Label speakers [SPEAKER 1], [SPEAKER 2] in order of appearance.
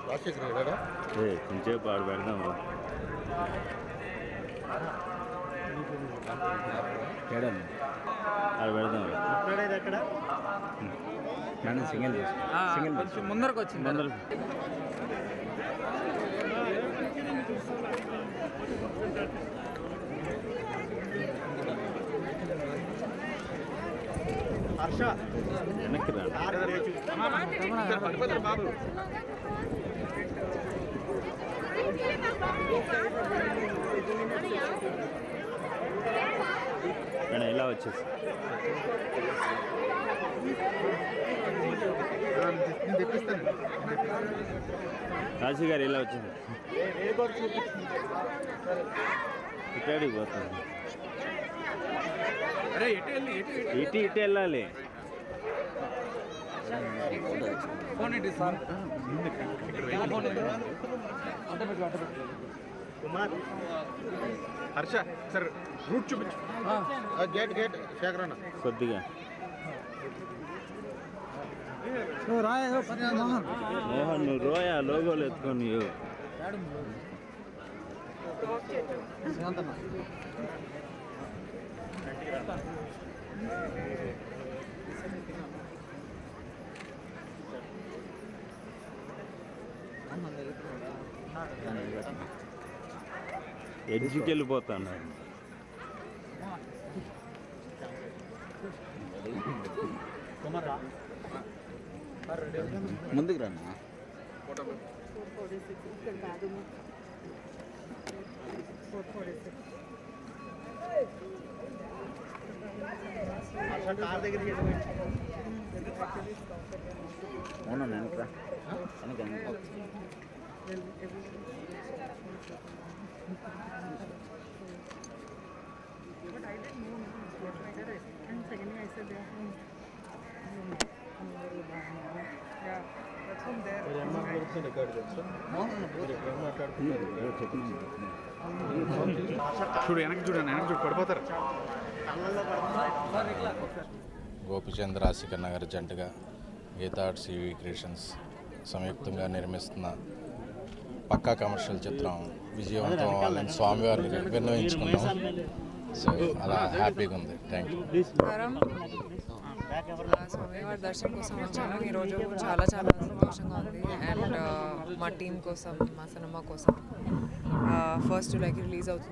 [SPEAKER 1] Raashi grade,
[SPEAKER 2] కొంచెం పాడు పెడదాం అది పెడదాం సింగిల్ కొంచెం ముందరకు వచ్చింది ముందరకు వెనక్కి బాబు ఇలా వచ్చేసి రాశి గారు ఇలా వచ్చింది ఇక్కడికి పోతుంది ఇటు ఇటు వెళ్ళాలి
[SPEAKER 1] కుమార్ హర్ష సార్ రూట్ చూపించు గేట్ గేట్ శేఖరన్న
[SPEAKER 2] కొద్దిగా మోహన్ నువ్వు రోయా లోగోలు ఎత్తుకొని ఎడ్జికి వెళ్ళిపోతాను ముందుకు రండి అవునా వెనకరా
[SPEAKER 3] But I didn't know what writer is. And secondly, I said they are from yeah, that's from there.
[SPEAKER 1] చూడు వెనక్కి చూడండి వెనక్కి చూడు పడిపోతారు.
[SPEAKER 4] గోపిచంద్ రాశి కన్నా గారి జంటగా గీతా ఆర్ట్స్ ఈవీ క్రియేషన్స్ సంయుక్తంగా నిర్మిస్తున్న పక్కా కమర్షియల్ చిత్రం విజయవంతం అవ్వాలని స్వామివారిని విన్నవించుకున్నాం. సో అలా హ్యాపీగా ఉంది. Thank you.
[SPEAKER 5] స్వామివారి దర్శనం కోసం వచ్చాను ఈరోజు. చాలా చాలా సంతోషంగా ఉంది. అండ్ మా టీం కోసం, మా సినిమా కోసం ఫస్ట్ జూలైకి రిలీజ్ అవుతుంది.